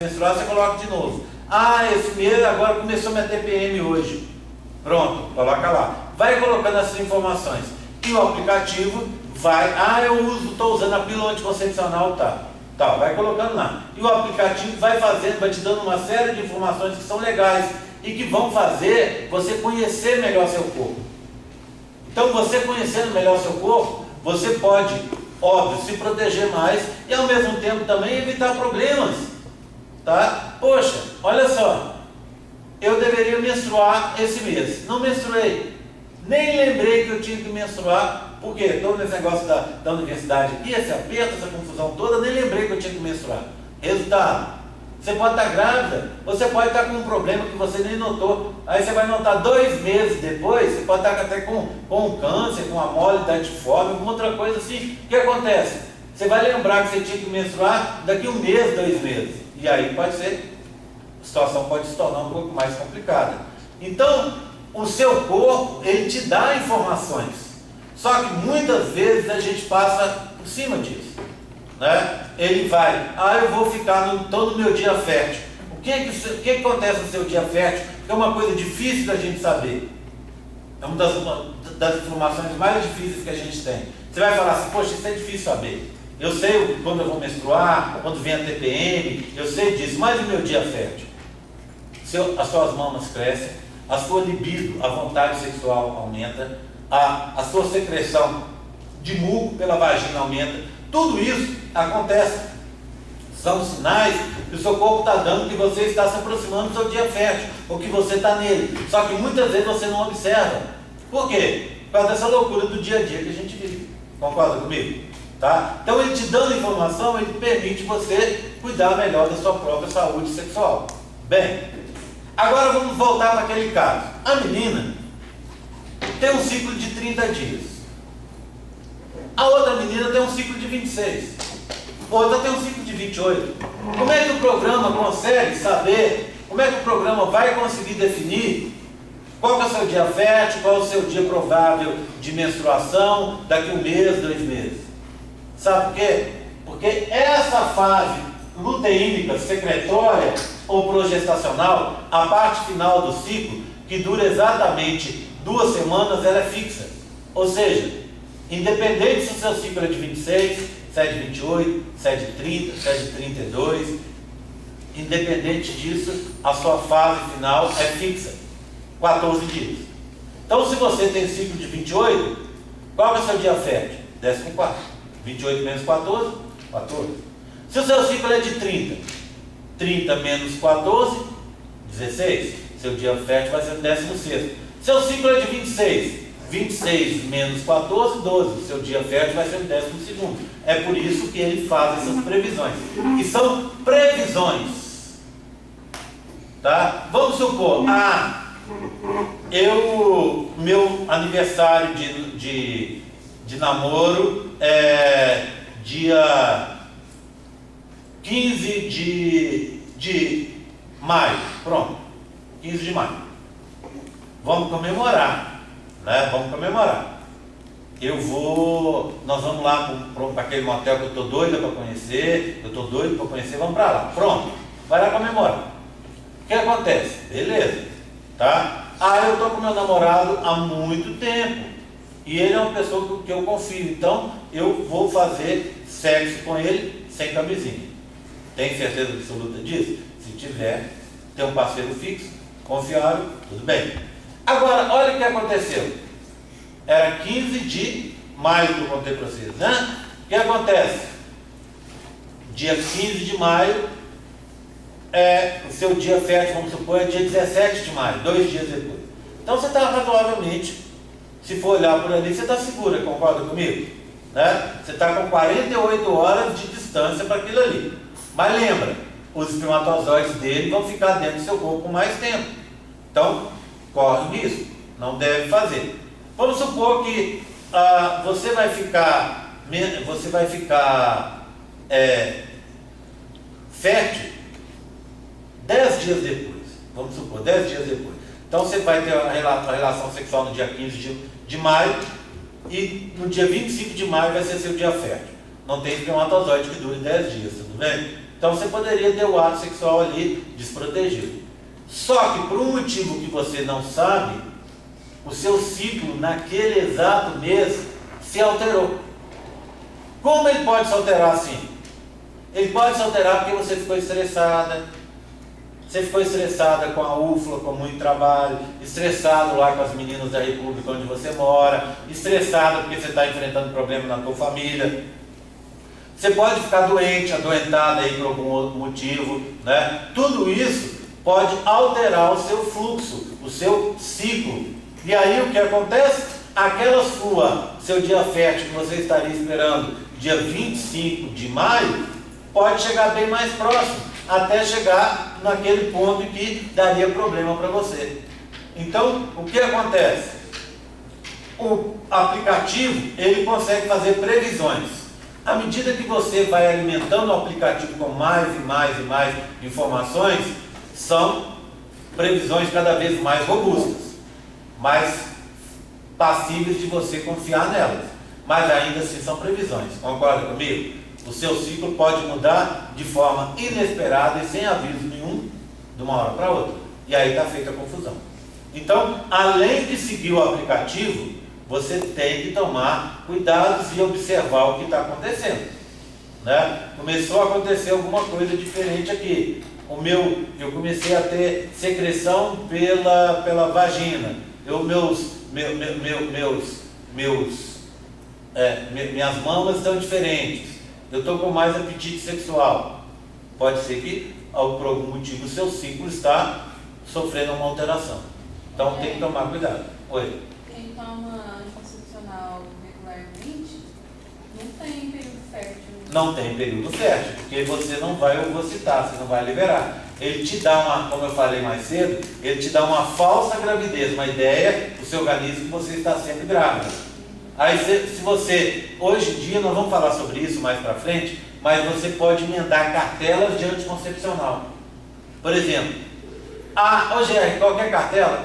menstruar, você coloca de novo. Ah, esse mês agora começou minha TPM hoje. Pronto, coloca lá. Vai colocando essas informações. E o aplicativo vai, estou usando a pílula anticoncepcional, tá, vai colocando lá. E o aplicativo vai fazendo, vai te dando uma série de informações que são legais e que vão fazer você conhecer melhor seu corpo. Então, você conhecendo melhor seu corpo, você pode, óbvio, se proteger mais e ao mesmo tempo também evitar problemas. Tá? Poxa, olha só, eu deveria menstruar esse mês, não menstruei, nem lembrei que eu tinha que menstruar, porque estou nesse negócio da universidade aqui, esse aperto, essa confusão toda, nem lembrei que eu tinha que menstruar. Resultado, você pode estar grávida, você pode estar com um problema que você nem notou, aí você vai notar 2 meses depois, você pode estar até com câncer, com amole, datiforme, alguma outra coisa assim. O que acontece? Você vai lembrar que você tinha que menstruar daqui 1 mês, 2 meses. E aí pode ser, a situação pode se tornar um pouco mais complicada. Então, o seu corpo, ele te dá informações. Só que muitas vezes a gente passa por cima disso. Né? Ele vai, eu vou ficar todo o meu dia fértil. O que acontece no seu dia fértil? Que é uma coisa difícil da gente saber. É uma das informações mais difíceis que a gente tem. Você vai falar assim, poxa, isso é difícil saber. Eu sei quando eu vou menstruar, quando vem a TPM, eu sei disso, mas o meu dia fértil? As suas mamas crescem, a sua libido, a vontade sexual aumenta, a sua secreção de muco pela vagina aumenta, tudo isso acontece. São sinais que o seu corpo está dando que você está se aproximando do seu dia fértil, ou que você está nele. Só que muitas vezes você não observa. Por quê? Por causa dessa loucura do dia a dia que a gente vive. Concorda comigo? Tá? Então, ele te dando informação, ele permite você cuidar melhor da sua própria saúde sexual. Bem, agora vamos voltar para aquele caso. A menina tem um ciclo de 30 dias. A outra menina tem um ciclo de 26. Outra tem um ciclo de 28. Como é que o programa consegue saber, como é que o programa vai conseguir definir qual é o seu dia fértil, qual é o seu dia provável de menstruação daqui 1 mês, 2 meses? Sabe por quê? Porque essa fase luteínica, secretória ou progestacional, a parte final do ciclo, que dura exatamente 2 semanas, ela é fixa. Ou seja, independente se o seu ciclo é de 26, se é de 28, se é de 30, se é de 32, independente disso, a sua fase final é fixa, 14 dias. Então, se você tem ciclo de 28, qual é o seu dia fértil? 14º. 28 menos 14, 14. Se o seu ciclo é de 30, 30 menos 14, 16. Seu dia fértil vai ser o 16º. Seu ciclo é de 26, 26 menos 14, 12. Seu dia fértil vai ser o 12º. É por isso que ele faz essas previsões. E são previsões. Tá? Vamos supor, meu aniversário de namoro é dia 15 de maio. Pronto, 15 de maio. Vamos comemorar, né? Vamos comemorar. Nós vamos lá para aquele motel que eu estou doida para conhecer, vamos para lá. Pronto, vai lá comemorar. O que acontece? Beleza, tá? Eu estou com meu namorado há muito tempo. E ele é uma pessoa que eu confio, então eu vou fazer sexo com ele sem camisinha. Tem certeza absoluta disso? Se tiver, tem um parceiro fixo, confiável, tudo bem. Agora, olha o que aconteceu. Era 15 de maio que eu contei para vocês, né? O que acontece? Dia 15 de maio, o seu dia fértil, vamos supor, é dia 17 de maio, 2 dias depois. Então você está razoavelmente, se for olhar por ali, você está segura, concorda comigo? Né? Você está com 48 horas de distância para aquilo ali. Mas lembra, os espermatozoides dele vão ficar dentro do seu corpo por mais tempo. Então, corre o risco. Não deve fazer. Vamos supor que você vai ficar fértil 10 dias depois. Vamos supor, 10 dias depois. Então você vai ter a relação sexual no dia 15 de maio e no dia 25 de maio vai ser seu dia fértil. Não tem espermatozoide que dure 10 dias, tudo bem? Então você poderia ter o ato sexual ali desprotegido. Só que por um motivo que você não sabe, o seu ciclo naquele exato mês se alterou. Como ele pode se alterar assim? Ele pode se alterar porque você ficou estressada. Você ficou estressada com a UFLA, com muito trabalho, estressado lá com as meninas da República onde você mora, estressado porque você está enfrentando problema na tua família. Você pode ficar doente, adoentada aí por algum outro motivo, né? Tudo isso pode alterar o seu fluxo, o seu ciclo. E aí o que acontece? Aquela seu dia fértil que você estaria esperando dia 25 de maio, pode chegar bem mais próximo, até chegar naquele ponto que daria problema para você. Então, o que acontece? O aplicativo, ele consegue fazer previsões. À medida que você vai alimentando o aplicativo com mais e mais e mais informações, são previsões cada vez mais robustas, mais passíveis de você confiar nelas. Mas ainda assim são previsões. Concorda comigo? O seu ciclo pode mudar de forma inesperada e sem aviso nenhum, de uma hora para outra. E aí está feita a confusão. Então, além de seguir o aplicativo, você tem que tomar cuidados e observar o que está acontecendo, né? Começou a acontecer alguma coisa diferente aqui. Eu comecei a ter secreção pela vagina. Minhas mamas estão diferentes. Eu estou com mais apetite sexual. Pode ser que, por algum motivo, o seu ciclo está sofrendo uma alteração. Então tem que tomar cuidado. Oi. Quem toma anticoncepcional regularmente não tem período fértil. Não tem período fértil, porque você não vai ovocitar, você não vai liberar. Ele te dá como eu falei mais cedo, ele te dá uma falsa gravidez, uma ideia do seu organismo que você está sempre grávida. Aí se você, hoje em dia, nós vamos falar sobre isso mais para frente, mas você pode emendar cartelas de anticoncepcional. Por exemplo, hoje qualquer cartela,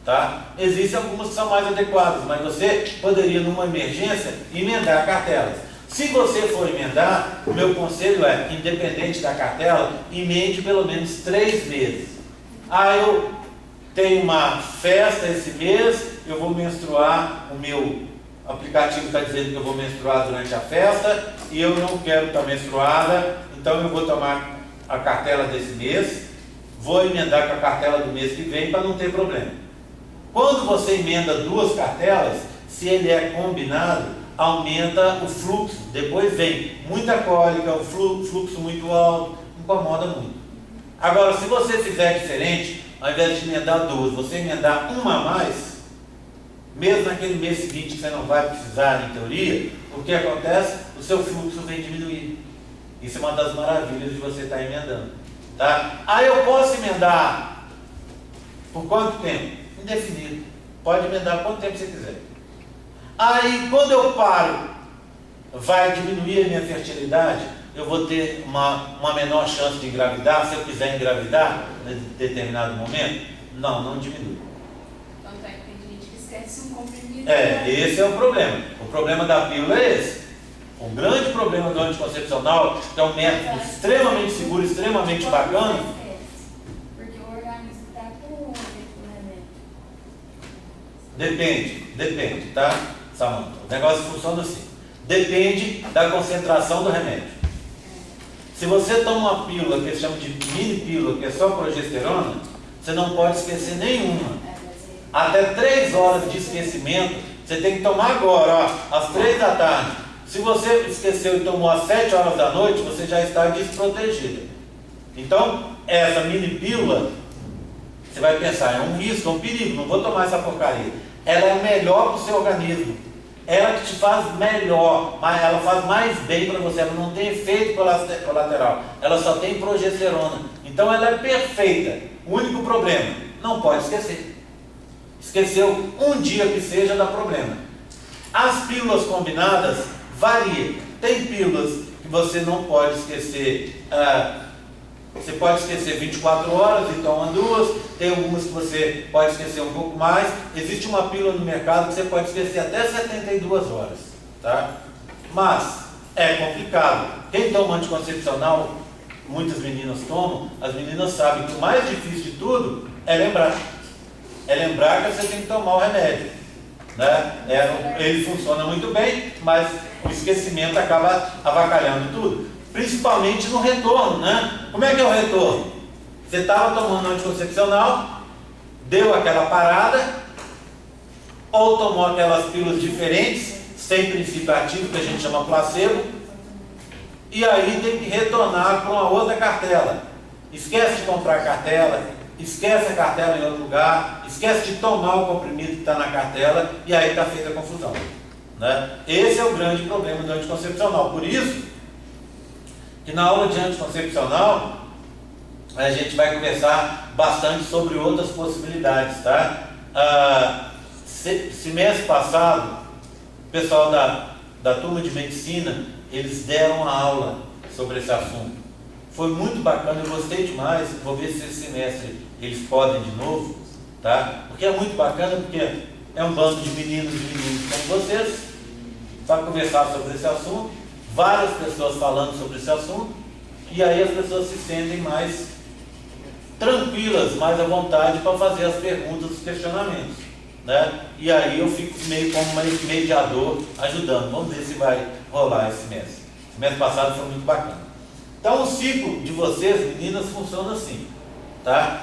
tá? Existem algumas que são mais adequadas, mas você poderia, numa emergência, emendar cartelas. Se você for emendar, o meu conselho é, independente da cartela, emende pelo menos 3 meses. Eu tenho uma festa esse mês, eu vou menstruar, o meu aplicativo está dizendo que eu vou menstruar durante a festa, e eu não quero estar menstruada, então eu vou tomar a cartela desse mês, vou emendar com a cartela do mês que vem para não ter problema. Quando você emenda 2 cartelas, se ele é combinado, aumenta o fluxo, depois vem muita cólica, o fluxo muito alto, incomoda muito. Agora, se você fizer diferente, ao invés de emendar 2, você emendar uma a mais, mesmo naquele mês seguinte que você não vai precisar, em teoria, o que acontece? O seu fluxo vem diminuir. Isso é uma das maravilhas de você estar emendando, tá? Eu posso emendar por quanto tempo? Indefinido. Pode emendar quanto tempo você quiser. Aí, quando eu paro, vai diminuir a minha fertilidade, eu vou ter uma menor chance de engravidar, se eu quiser engravidar em determinado momento? Não diminui. Tanto é que tem gente que esquece um comprimido. Esse é o problema. O problema da pílula é esse. O grande problema do anticoncepcional, que é um método extremamente seguro, extremamente bacana. Porque o organismo está com o remédio. Depende, tá, Samanta? O negócio funciona assim. Depende da concentração do remédio. Se você toma uma pílula que eles chamam de mini pílula, que é só progesterona, você não pode esquecer nenhuma. Até 3 horas de esquecimento, você tem que tomar agora, às 3 da tarde. Se você esqueceu e tomou às 7 horas da noite, você já está desprotegida. Então, essa mini pílula, você vai pensar, é um risco, é um perigo, não vou tomar essa porcaria. Ela é melhor para o seu organismo. Ela que te faz melhor, ela faz mais bem para você, ela não tem efeito colateral, ela só tem progesterona. Então ela é perfeita. O único problema, não pode esquecer. Esqueceu um dia que seja, dá problema. As pílulas combinadas variam. Tem pílulas que você não pode esquecer, você pode esquecer 24 horas e toma 2, tem algumas que você pode esquecer um pouco mais. Existe uma pílula no mercado que você pode esquecer até 72 horas, tá? Mas É complicado. Quem toma anticoncepcional, muitas meninas tomam, as meninas sabem que o mais difícil de tudo é lembrar. É lembrar que você tem que tomar o remédio. Né? Ele funciona muito bem, mas o esquecimento acaba avacalhando tudo. Principalmente no retorno, né? Como é que é o retorno? Você estava tomando anticoncepcional, deu aquela parada, ou tomou aquelas pílulas diferentes, sem princípio ativo, que a gente chama placebo, e aí tem que retornar para uma outra cartela. Esquece de comprar a cartela, esquece a cartela em outro lugar, esquece de tomar o comprimido que está na cartela, e aí está feita a confusão. Né? Esse é o grande problema do anticoncepcional. Por isso, que na aula de anticoncepcional, a gente vai conversar bastante sobre outras possibilidades, tá? Semestre passado, o pessoal da turma de medicina, eles deram uma aula sobre esse assunto. Foi muito bacana, eu gostei demais. Vou ver se esse semestre eles podem de novo, tá? Porque é muito bacana, porque é um bando de meninos e meninas como vocês, para conversar sobre esse assunto, várias pessoas falando sobre esse assunto, e aí as pessoas se sentem mais tranquilas, mais à vontade para fazer as perguntas, os questionamentos, né? E aí eu fico meio como um mediador ajudando. Vamos ver se vai rolar esse mês. O mês passado foi muito bacana. Então o ciclo de vocês, meninas, funciona assim, tá?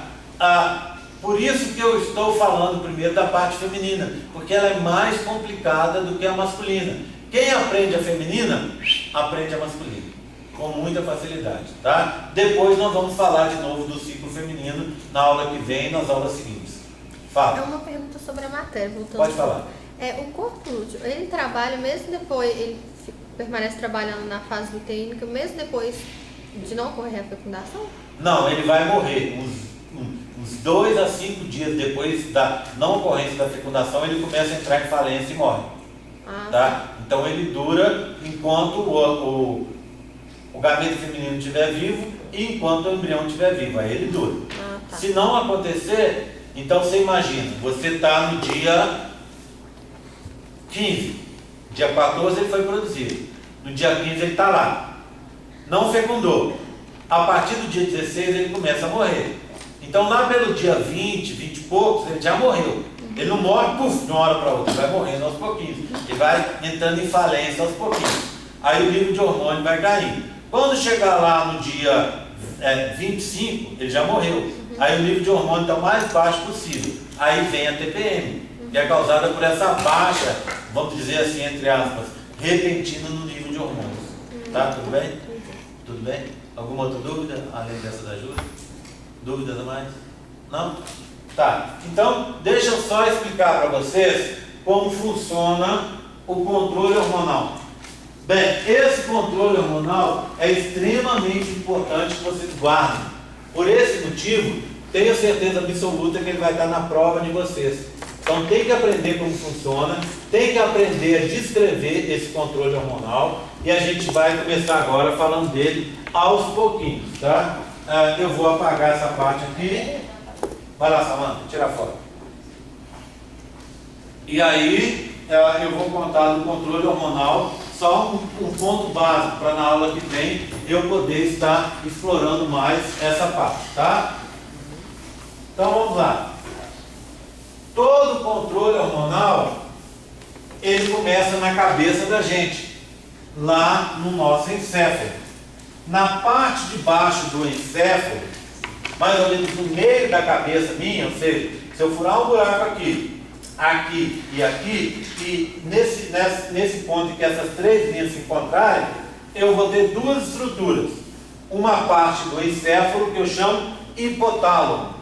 Por isso que eu estou falando primeiro da parte feminina, porque ela é mais complicada do que a masculina. Quem aprende a feminina, aprende a masculina, com muita facilidade, tá? Depois nós vamos falar de novo do ciclo feminino na aula que vem e nas aulas seguintes. Fala. É uma pergunta sobre a matéria, voltando. Pode falar. O corpo lúteo, ele trabalha mesmo depois, ele permanece trabalhando na fase luteínica, mesmo depois de não ocorrer a fecundação? Não, ele vai morrer. Uns 2 a 5 dias depois da não ocorrência da fecundação, ele começa a entrar em falência e morre. Tá? Então ele dura enquanto o gameto feminino estiver vivo e enquanto o embrião estiver vivo. Aí ele dura. Tá. Se não acontecer, então você imagina, você está no dia 15, dia 14 ele foi produzido, no dia 15 ele está lá, não fecundou, a partir do dia 16 ele começa a morrer. Então lá pelo dia 20, 20 e poucos, ele já morreu. Ele não morre, puf, de uma hora para outra, ele vai morrendo aos pouquinhos, ele vai entrando em falência aos pouquinhos. Aí o nível de hormônio vai caindo. Quando chegar lá no dia 25, ele já morreu. Aí o nível de hormônio está o mais baixo possível. Aí vem a TPM, que é causada por essa baixa, vamos dizer assim, entre aspas, repentina no nível de hormônios. Tá? Tudo bem? Tudo bem? Alguma outra dúvida, além dessa da Júlia? Dúvidas a mais? Não? Tá. Então, deixa eu só explicar para vocês como funciona o controle hormonal. Bem, esse controle hormonal é extremamente importante que vocês guardem. Por esse motivo, tenho certeza absoluta que ele vai estar na prova de vocês. Então tem que aprender como funciona, tem que aprender a descrever esse controle hormonal, e a gente vai começar agora falando dele aos pouquinhos, tá? Eu vou apagar essa parte aqui. Vai lá, Samanta, tira a foto. E aí eu vou contar do controle hormonal, só um ponto básico para na aula que vem eu poder estar explorando mais essa parte, tá? Então vamos lá. Todo controle hormonal, ele começa na cabeça da gente, lá no nosso encéfalo. Na parte de baixo do encéfalo, mais ou menos no meio da cabeça minha, ou seja, se eu furar um buraco aqui, aqui e aqui, e nesse ponto em que essas 3 linhas se encontrarem, eu vou ter 2 estruturas. Uma parte do encéfalo que eu chamo hipotálamo.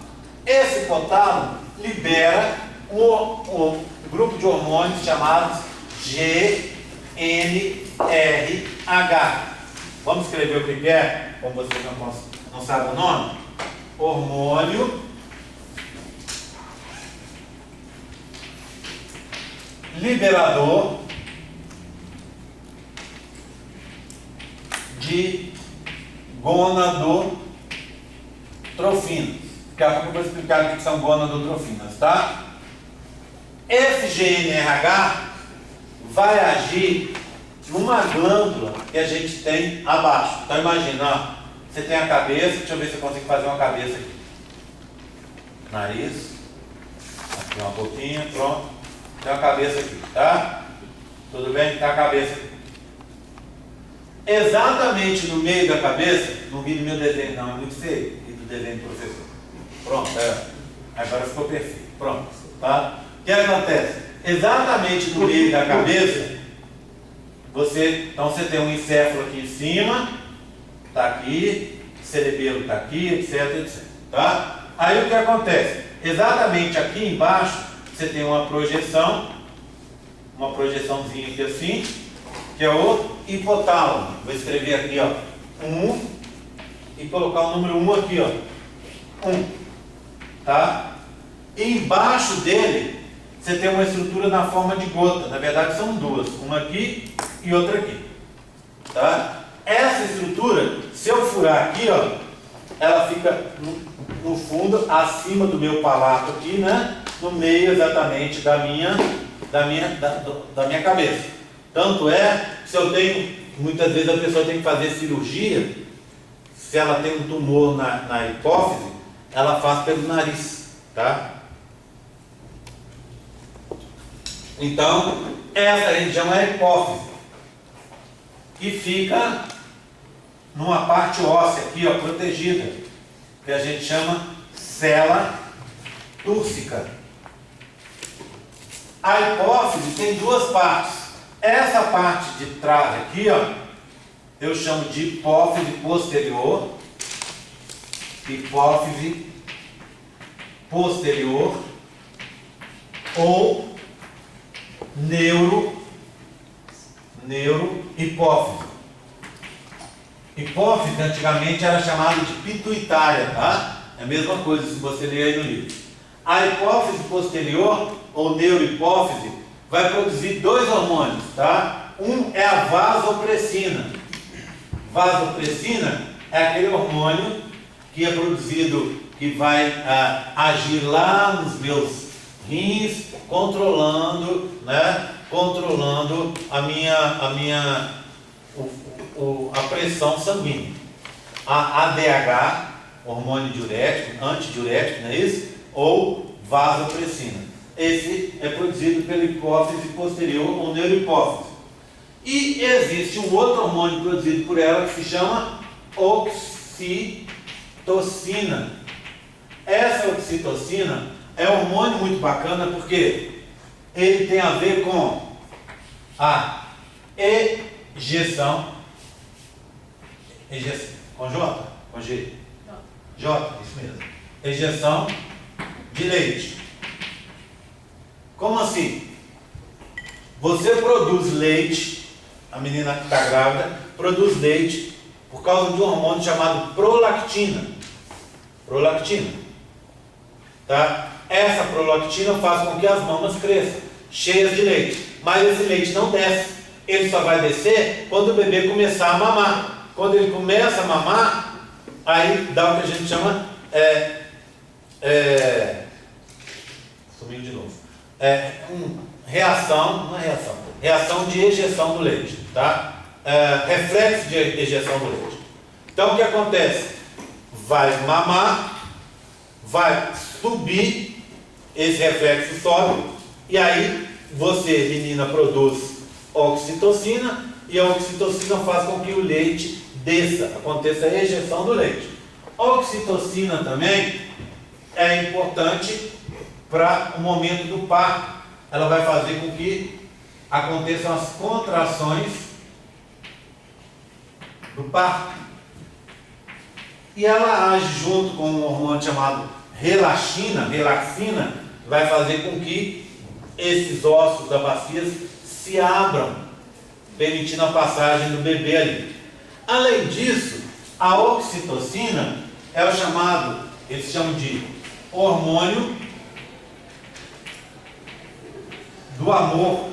Esse hipotálamo libera um grupo de hormônios chamados GnRH. Vamos escrever o que é, como vocês não sabem o nome? Hormônio liberador de gonadotrofinas. Daqui a pouco eu vou explicar o que são gonadotrofinas, tá? Esse GnRH vai agir numa glândula que a gente tem abaixo. Então imagina, ó, você tem a cabeça, deixa eu ver se eu consigo fazer uma cabeça aqui. Nariz, aqui uma boquinha, pronto. Tem uma cabeça aqui, tá? Tudo bem? Tá a cabeça aqui. Exatamente no meio da cabeça, não vi no meu desenho não, é muito feio, e do desenho do professor. Pronto, agora ficou perfeito. Pronto, tá? O que acontece? Exatamente no meio da cabeça, então você tem um encéfalo aqui em cima, tá aqui, cerebelo tá aqui, etc, etc, tá? Aí o que acontece? Exatamente aqui embaixo, você tem uma projeçãozinha aqui assim, que é o hipotálamo. Vou escrever aqui, ó, 1 e colocar o número 1 aqui, ó, 1, tá? E embaixo dele, você tem uma estrutura na forma de gota. Na verdade são duas, uma aqui e outra aqui, tá? Essa estrutura, se eu furar aqui, ó, ela fica no fundo, acima do meu palato aqui, né? No meio exatamente da minha cabeça. Tanto é, se eu tenho, muitas vezes a pessoa tem que fazer cirurgia, se ela tem um tumor na hipófise, ela faz pelo nariz, tá? Então, essa região é a hipófise, que fica numa parte óssea aqui, ó, protegida, que a gente chama cela túrcica. A hipófise tem duas partes. Essa parte de trás aqui, ó, eu chamo de hipófise posterior. Hipófise posterior ou neurohipófise. Hipófise antigamente era chamada de pituitária, tá? É a mesma coisa se você ler aí no livro. A hipófise posterior ou neurohipófise vai produzir dois hormônios, tá? Um é a vasopressina. Vasopressina é aquele hormônio que é produzido, que vai agir lá nos meus rins, controlando, né? Controlando a pressão sanguínea. A ADH, hormônio diurético, antidiurético, não é isso? Ou vasopressina. Esse é produzido pela hipófise posterior ou neurohipófise. E existe um outro hormônio produzido por ela que se chama oxitocina. Essa oxitocina é um hormônio muito bacana porque ele tem a ver com a ejeção, com J? Com G? J, isso mesmo. Ejeção de leite. Como assim? Você produz leite, a menina que está grávida produz leite por causa de um hormônio chamado prolactina. Prolactina. Tá? Essa prolactina faz com que as mamas cresçam, cheias de leite. Mas esse leite não desce. Ele só vai descer quando o bebê começar a mamar. Quando ele começa a mamar, aí dá o que a gente chama sumiu de novo. Reação de ejeção do leite, tá? Reflexo de ejeção do leite. Então o que acontece? Vai mamar, vai subir, esse reflexo sobe, e aí você, menina, produz oxitocina, e a oxitocina faz com que o leite desça, aconteça a ejeção do leite. A oxitocina também é importante para o momento do parto. Ela vai fazer com que aconteçam as contrações do parto. E ela age junto com um hormônio chamado relaxina, vai fazer com que esses ossos da bacia se abram, permitindo a passagem do bebê ali. Além disso, a oxitocina é o chamado, eles chamam de hormônio do amor,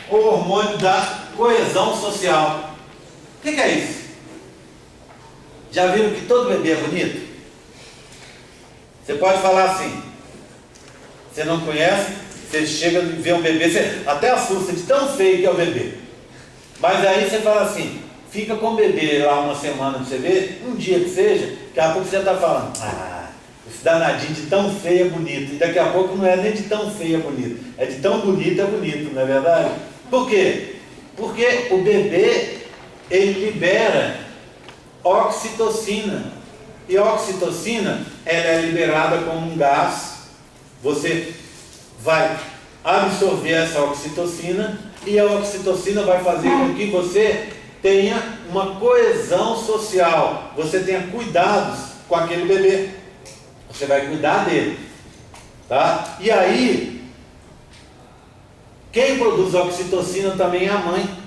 o hormônio da coesão social. O que é isso? Já viram que todo bebê é bonito? Você pode falar assim, você não conhece, você chega e vê um bebê, você até assusta de tão feio que é o bebê. Mas aí você fala assim, fica com o bebê lá uma semana pra você ver, um dia que seja, daqui a pouco você já está falando, esse danadinho de tão feio é bonito. E daqui a pouco não é nem de tão feio é bonito, é de tão bonito é bonito, não é verdade? Por quê? Porque o bebê, ele libera oxitocina. E a oxitocina, ela é liberada como um gás. Você vai absorver essa oxitocina e a oxitocina vai fazer com que você tenha uma coesão social, você tenha cuidados com aquele bebê, você vai cuidar dele, tá? E aí, quem produz oxitocina também é a mãe.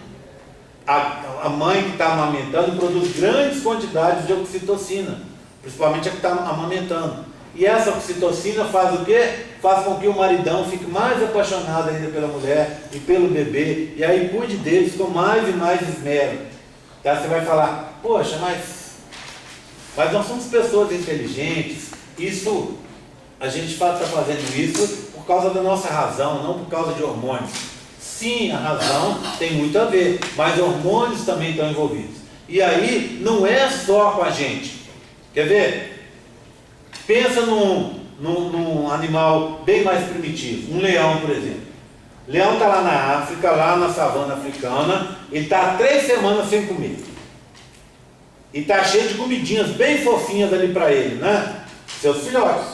A mãe que está amamentando produz grandes quantidades de oxitocina, principalmente a que está amamentando. E essa oxitocina faz o quê? Faz com que o maridão fique mais apaixonado ainda pela mulher e pelo bebê, e aí cuide deles com mais e mais esmero. Tá? Você vai falar, poxa, mas nós somos pessoas inteligentes, isso, a gente está fazendo isso por causa da nossa razão, não por causa de hormônios. Sim, a razão tem muito a ver, mas hormônios também estão envolvidos. E aí, não é só com a gente. Quer ver? Pensa num animal bem mais primitivo, um leão, por exemplo. O leão está lá na África, lá na savana africana, ele está 3 semanas sem comer. E está cheio de comidinhas bem fofinhas ali para ele, né? Seus filhotes.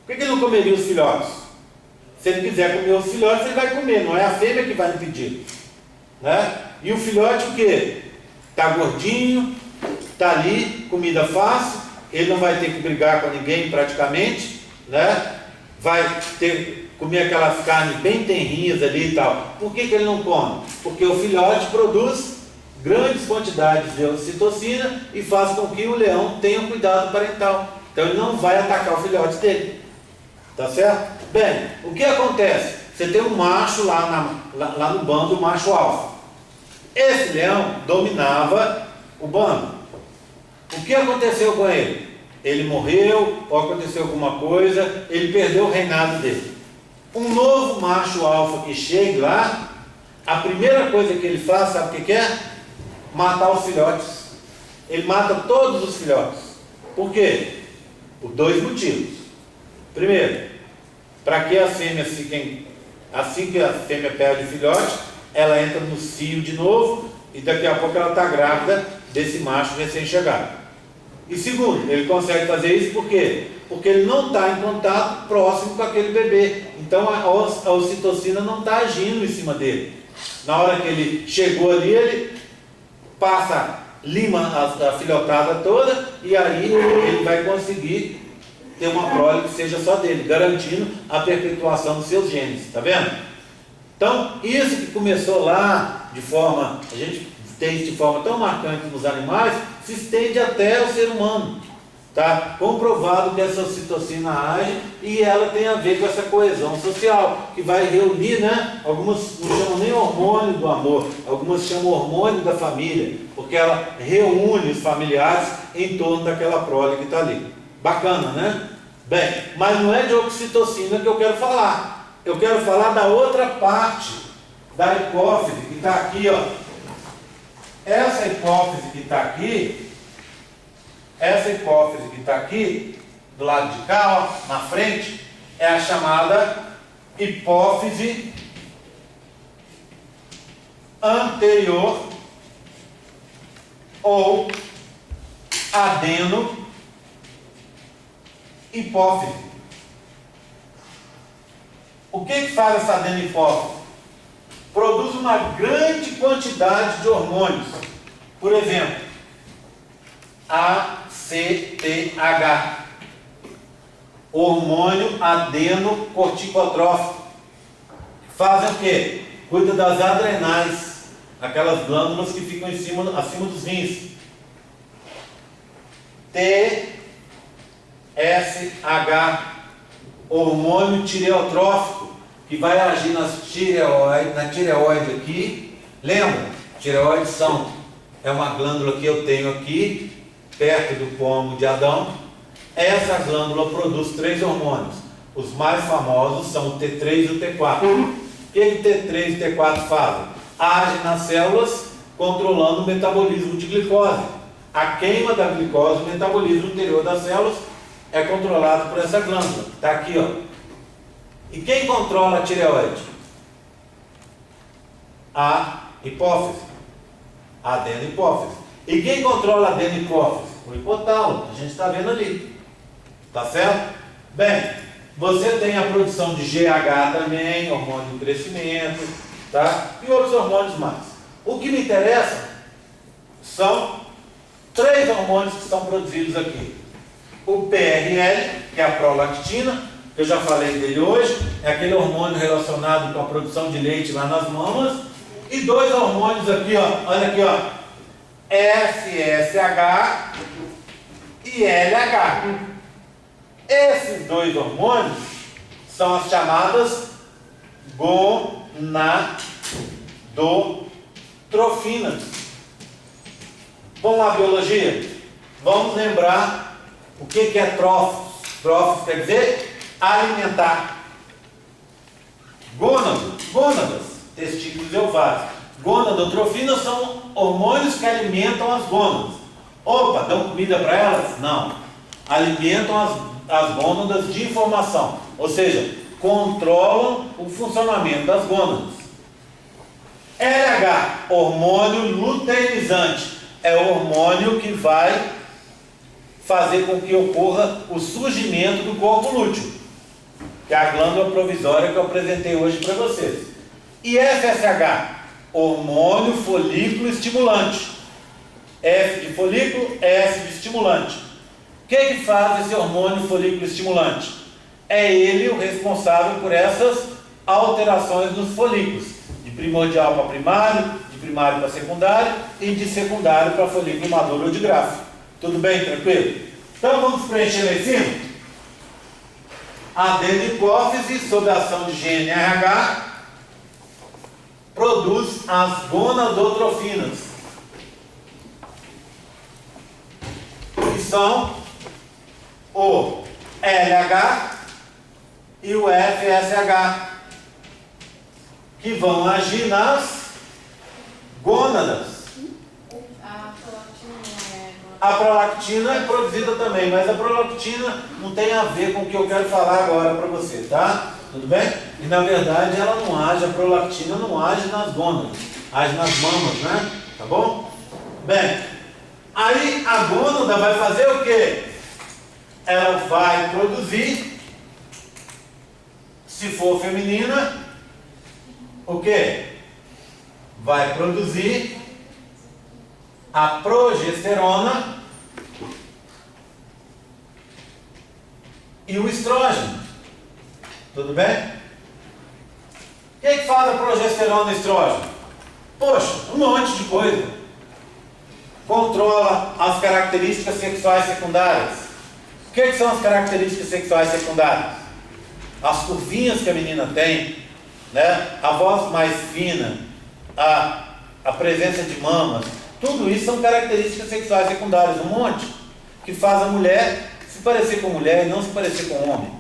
Por que ele não comeria os filhotes? Se ele quiser comer os filhotes, ele vai comer, não é a fêmea que vai impedir, né? E o filhote o quê? Está gordinho, está ali, comida fácil, ele não vai ter que brigar com ninguém praticamente, né? Vai comer aquelas carnes bem tenrinhas ali e tal. Por que ele não come? Porque o filhote produz grandes quantidades de ocitocina e faz com que o leão tenha um cuidado parental. Então ele não vai atacar o filhote dele. Tá certo? Bem, o que acontece? Você tem um macho lá no bando, o macho alfa. Esse leão dominava o bando. O que aconteceu com ele? Ele morreu, ou aconteceu alguma coisa, ele perdeu o reinado dele. Um novo macho alfa que chega lá, a primeira coisa que ele faz, sabe o que é? Matar os filhotes. Ele mata todos os filhotes. Por quê? Por 2 motivos. Primeiro, para que as fêmeas fiquem, assim que a fêmea perde o filhote, ela entra no cio de novo e daqui a pouco ela está grávida desse macho recém-chegado. E segundo, ele consegue fazer isso por quê? Porque ele não está em contato próximo com aquele bebê. Então a ocitocina não está agindo em cima dele. Na hora que ele chegou ali, ele lima a filhotada toda e aí ele vai conseguir ter uma prole que seja só dele, garantindo a perpetuação dos seus genes, tá vendo? Então, isso que começou lá a gente tem de forma tão marcante nos animais, se estende até o ser humano, tá? Comprovado que essa ocitocina age e ela tem a ver com essa coesão social, que vai reunir, né? Algumas não chamam nem hormônio do amor, algumas chamam hormônio da família, porque ela reúne os familiares em torno daquela prole que está ali. Bacana, né? Bem, mas não é de oxitocina que eu quero falar. Eu quero falar da outra parte da hipófise, que está aqui, ó. Essa hipófise que está aqui, do lado de cá, ó, na frente, é a chamada hipófise anterior ou adeno hipófise. O que faz essa adenihipófise? Produz uma grande quantidade de hormônios. Por exemplo, ACTH, hormônio adenocorticotrófico. Fazem o quê? Cuida das adrenais, aquelas glândulas que ficam acima dos rins. TSH, hormônio tireotrófico, que vai agir na tireoide aqui. Lembra? Tireoides é uma glândula que eu tenho aqui, perto do pomo de Adão. Essa glândula produz 3 hormônios: Os mais famosos são o T3 e o T4. O que o T3 e o T4 fazem? Agem nas células controlando o metabolismo de glicose. A queima da glicose, o metabolismo interior das células, é controlado por essa glândula, que está aqui, ó. E quem controla a tireoide? A hipófise. A adenopófise. E quem controla a adenopófise? O hipotálamo. A gente está vendo ali. Tá certo? Bem, você tem a produção de GH também, hormônio do crescimento, tá? E outros hormônios mais. O que me interessa são 3 hormônios que são produzidos aqui. O PRL, que é a prolactina, eu já falei dele hoje, é aquele hormônio relacionado com a produção de leite lá nas mamas. E 2 hormônios aqui, ó, olha aqui, ó, FSH e LH. Esses 2 hormônios são as chamadas gonadotrofinas. Vamos lá, biologia? Vamos lembrar o que é trófos. Trófos quer dizer alimentar. Gônadas, testículos e ovários. Gonadotrofinas são hormônios que alimentam as gônadas. Opa, dão comida para elas? Não. Alimentam as gônadas de informação. Ou seja, controlam o funcionamento das gônadas. LH, hormônio luteinizante. É o hormônio que vai fazer com que ocorra o surgimento do corpo lúteo, que é a glândula provisória que eu apresentei hoje para vocês. E FSH, hormônio folículo estimulante. F de folículo, S de estimulante. O que faz esse hormônio folículo estimulante? É ele o responsável por essas alterações nos folículos, de primordial para primário, de primário para secundário e de secundário para folículo maduro ou de gráfico. Tudo bem? Tranquilo? Então vamos preencher lá em cima. A adenopófise, sob a ação de GNRH, produz as gonadotrofinas, que são o LH e o FSH, que vão agir nas gônadas. A prolactina é produzida também, mas a prolactina não tem a ver com o que eu quero falar agora para você, tá? Tudo bem? E na verdade ela não age, a prolactina não age nas gônadas, age nas mamas, né? Tá bom? Bem, aí a gônada vai fazer o quê? Ela vai produzir, se for feminina, o quê? Vai produzir a progesterona e o estrógeno. Tudo bem? O que faz a progesterona e o estrógeno? Poxa, um monte de coisa. Controla as características sexuais secundárias. O que são as características sexuais secundárias? As curvinhas que a menina tem, né? A voz mais fina, a presença de mamas. Tudo isso são características sexuais secundárias, um monte, que faz a mulher se parecer com mulher e não se parecer com homem.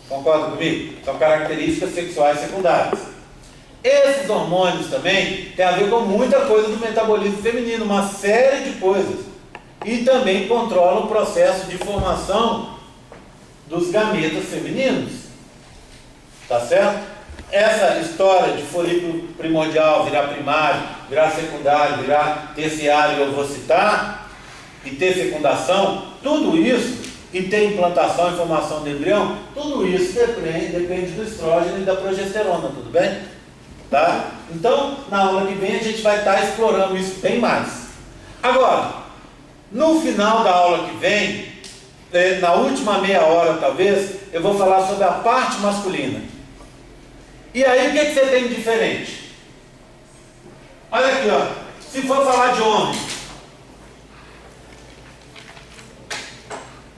Concorda comigo? São características sexuais secundárias. Esses hormônios também têm a ver com muita coisa do metabolismo feminino, uma série de coisas. E também controlam o processo de formação dos gametas femininos. Tá certo? Essa história de folículo primordial virar primário, virar secundário, virar terciário e ovocitar, e ter fecundação, tudo isso, e ter implantação e formação do embrião, tudo isso depende do estrógeno e da progesterona, tudo bem? Tá? Então, na aula que vem a gente vai estar explorando isso bem mais. Agora, no final da aula que vem, na última meia hora talvez, eu vou falar sobre a parte masculina. E aí, o que você tem de diferente? Olha aqui, ó. Se for falar de homem,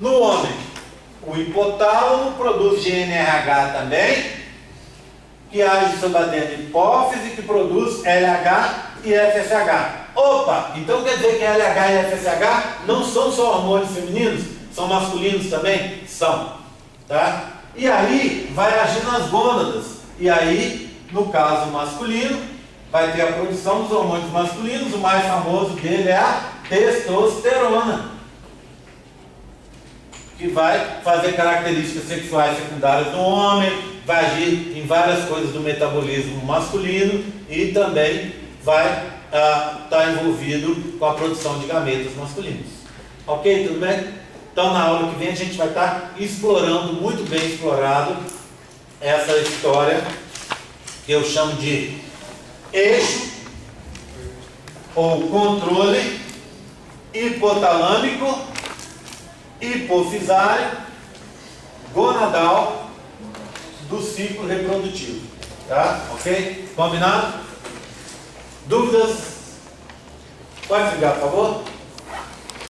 no homem, o hipotálamo produz GNRH também, que age sobre a adenopófise, que produz LH e FSH. Opa, então quer dizer que LH e FSH não são só hormônios femininos? São masculinos também? São, tá? E aí vai agir nas gônadas. E aí, no caso masculino, vai ter a produção dos hormônios masculinos. O mais famoso dele é a testosterona, que vai fazer características sexuais secundárias no homem, vai agir em várias coisas do metabolismo masculino e também vai estar envolvido com a produção de gametas masculinos. Ok? Tudo bem? Então, na aula que vem, a gente vai estar explorando, muito bem explorado, essa história que eu chamo de eixo ou controle hipotalâmico, hipofisário, gonadal do ciclo reprodutivo. Tá? Ok? Combinado? Dúvidas? Pode ligar, por favor?